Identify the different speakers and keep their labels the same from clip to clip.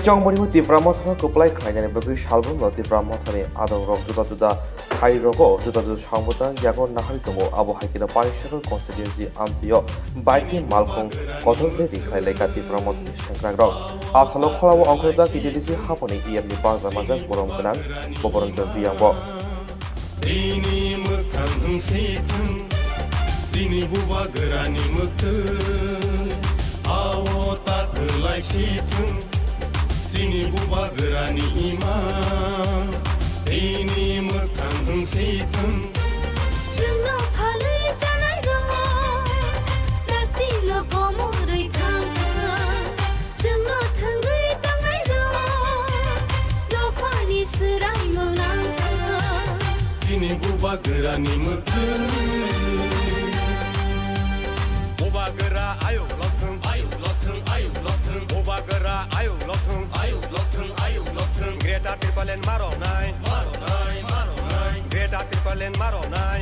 Speaker 1: Chongboni Tipra Mothana Kuplai Klang and Babu Shalbum, Tipra Mothani, Adam Rock Juda, Hai Rogo, Juda Shambutan, Yagon Naharitomo, Abu Hakina Parisha constituency, Antio, Biking Malcolm, Cotton Betty, Lake Tipra Mothani Shankra, Asalokola, Uncle that it is happening here in the Baza Mazan, Borongan, Boborangan Biambo.
Speaker 2: Ini mekang siteng, sini buba gerani mekeng, awo tak kelai siteng, sini buba gerani imam. Ini mekang siteng.
Speaker 3: Cuma palai janai roh, nanti lo komo rekang. Cuma tenggai tangai roh, lo pani serai melang.
Speaker 2: Sini buba gerani mekeng, buba gera ayo lokeng, ayo lokeng, buba gera ayo lokeng, ayo lokeng. Greta tripalen maro nai, Greta tripalen maro nai,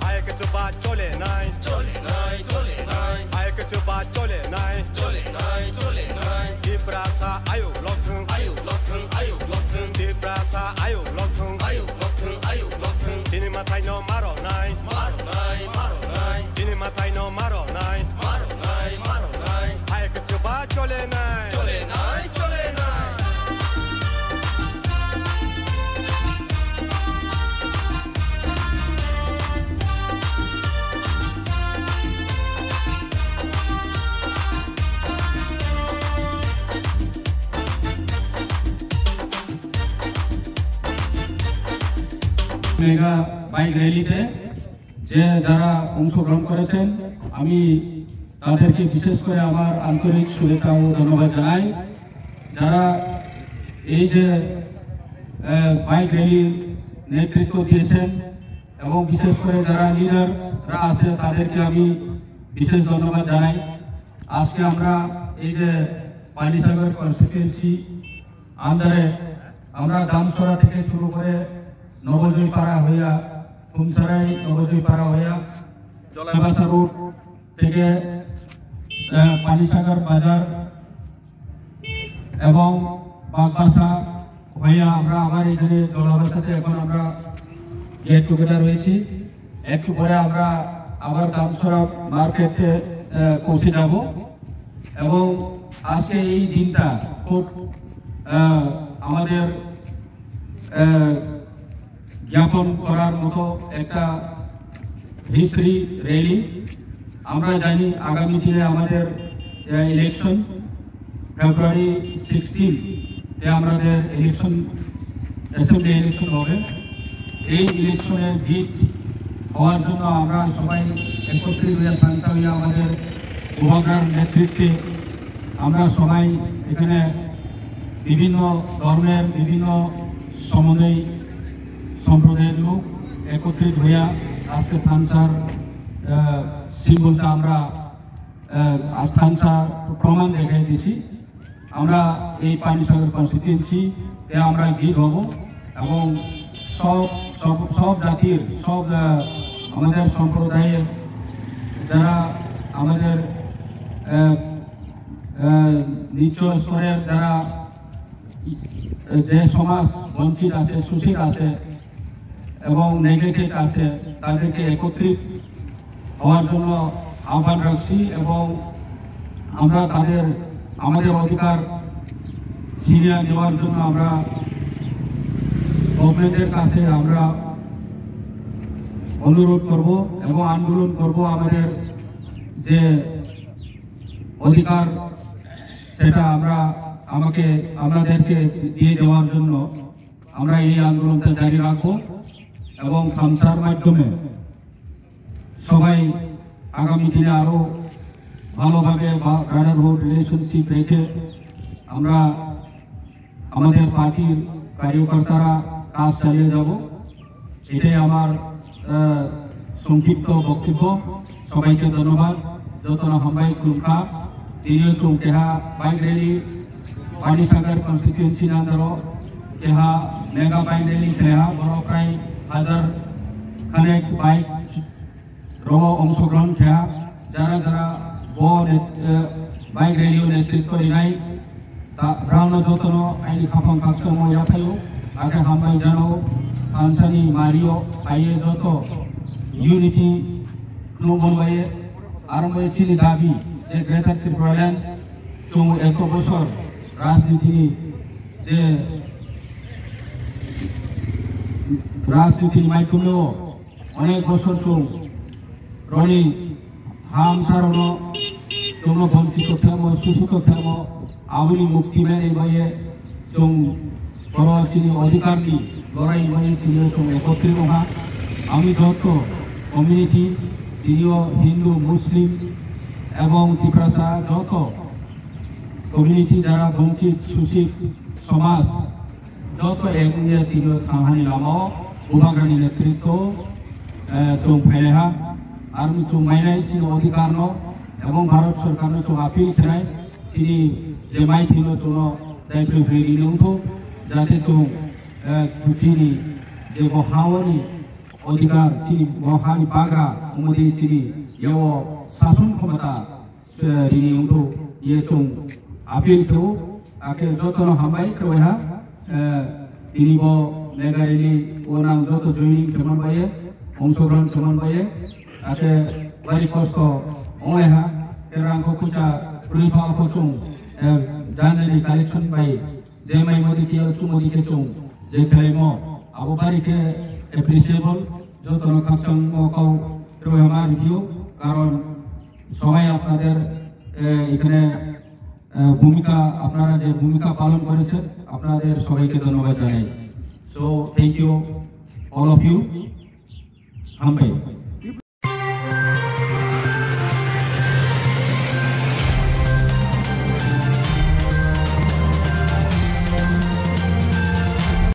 Speaker 2: Ayo ke coba chole nai, Ayo ke coba chole nai, Di prasa ayo lokeng, Di prasa ayo lokeng. Dini matai no maro nai, Dini matai no maro nai, Ayo ke coba chole nai,
Speaker 4: mega bike র্যালিতে যে যারা অংশগ্রহণ করেছেন আমি তাদেরকে বিশেষ করে আমার আন্তরিক শুভেচ্ছা ও ধন্যবাদ জানাই। যারা এই যে বাইক র্যালির নেতৃত্ব দিয়েছেন এবং বিশেষ করে যারা লিডাররা আছে তাদেরকে আমি বিশেষ ধন্যবাদ জানাই। আজকে আমরা এই যে পানিসাগর কনস্টিটিউয়েন্সি আন্ডারে আমরা দামসরা থেকে শুরু করে নবজয়পাড়া হইয়া থুমসারাই নবজয়পাড়া হইয়া জলাবাসা রোড থেকে পানিসাগর বাজার এবং বাগবাসা হইয়া আমরা আবার এখানে জলাবাসাতে এখন আমরা গেট টুগেদার হয়েছি। একটু পরে আমরা আবার দামসরা মার্কেটে পৌঁছে যাব এবং আজকে এই দিনটা খুব আমাদের জ্ঞাপন করার মতো একটা হিস্ট্রি র্যালি। আমরা জানি আগামী দিনে আমাদের ইলেকশন ফেব্রুয়ারি 16-এ আমাদের ইলেকশন অ্যাসেম্বলি ইলেকশন হবে। এই ইলেকশনের জিত হওয়ার জন্য আমরা সবাই একত্রিত হয়ে ফাংশন হয়ে আমাদের গভর্নর নেতৃত্বে আমরা সবাই এখানে বিভিন্ন ধর্মের বিভিন্ন সম্প্রদায়ের লোক একত্রিত হইয়া আজকে থানসার সিম্বলটা আমরা থানসার প্রমাণ দেখাই দিছি। আমরা এই পানিসাগর কনস্টিটিউয়েন্সিতে আমরা জিত হব এবং সব জাতির সব আমাদের সম্প্রদায়ের যারা আমাদের নিচু স্তরের যারা যে সমাজ বঞ্চিত আছে, শোষিত আছে এবং নেগলেক্টেড আছে তাদেরকে একত্রিত হওয়ার জন্য আহ্বান রাখছি এবং আমরা আমাদের অধিকার ছিনিয়ে নেওয়ার জন্য আমরা গভর্নমেন্টের কাছে আমরা অনুরোধ করব এবং আন্দোলন করব। আমাদের যে অধিকার সেটা আমাদেরকে দিয়ে দেওয়ার জন্য আমরা এই আন্দোলনটা জারি রাখবো এবং থামসার মাধ্যমে সবাই আগামী দিনে আরো ভালোভাবে ব্রাদারহুড রিলেশনশিপ রেখে আমরা আমাদের পার্টির কার্যকর্তারা কাজ চালিয়ে যাব। এটাই আমার সংক্ষিপ্ত বক্তব্য। সবাইকে ধন্যবাদ। যতনা হামবাই খুলকা তিনিও চৌকেহা বাইক র্যালি পানিসাগর কনস্টিটিউয়েন্সি নান্দারো কেহা মেগা বাইক র্যালি খেয়া বড় প্রায় 1000 খানেক বাইক রব অংশগ্রহণ খেয়া যারা বাইক র্যালিও নেতৃত্ব দিনাই Rano Jotono, Aini Kapang Kaksomo Yapayo, Aka Hamai Jano, Ansani Mario, Aye Joto, Unity, Knobonwaye, Armoy Chili Dabi, যে গ্রেটার ত্রিপুরাল্যান্ড চৌ 1 বছর রাজনীতির মাধ্যমে অনেক বছর চৌ রনি হাম সারণ চৌন বঞ্চিত থেম শোষিত থেম আবুলি মুক্তি মেনে বয়ে চৌ পরচিনি অধিকারী লড়াই বয়ে তিনি চৌ একত্রিত হা আমি যত কমিউনিটি তিনিও হিন্দু মুসলিম এবং ত্রিপুরাসা যত কমিউনিটি যারা বঞ্চিত শোষিত সমাজ যত একনিয়ে তিনি থাহানি লামাও উবাগানি নেতৃত্ব চৌ ফাইলেহা আর চৌ মাইনাই চিনি অধিকার এবং ভারত সরকার চৌ আপিল খেলায় চিনি যে মাই থিল চৌ দায়িত্ব ফেরি নংথো যাতে চৌ চিনি যে বহাওনি অধিকার চিনি বহানি বাগা উমদি চিনি ইয়ো শাসন ক্ষমতা রিনি উঠো ইয়ে চৌ আপিল কেউ আকে যতন হামাই কেউহা তিনি ব মেগারিলি ও নাম যত জয়নিং কেমন বাইয়ে অংশগ্রহণ কেমন বাইয়ে আকে বাড়ি কষ্ট অনেহা কেরাংকো কুচা প্রীথা অপচৌ জানানি কালেকশন বাই যে মাই মদিকে চুমদিকে চৌ যে খেলাইম আবো বাড়িকে এপ্রিসিয়েবল যতন কাকসাং মকাও কেউহা রিভিউ কারণ সবাই আপনাদের এখানে ভূমিকা আপনারা যে ভূমিকা পালন করেছেন আপনাদের সবাইকে ধন্যবাদ জানাই so thank you all of you হামবাই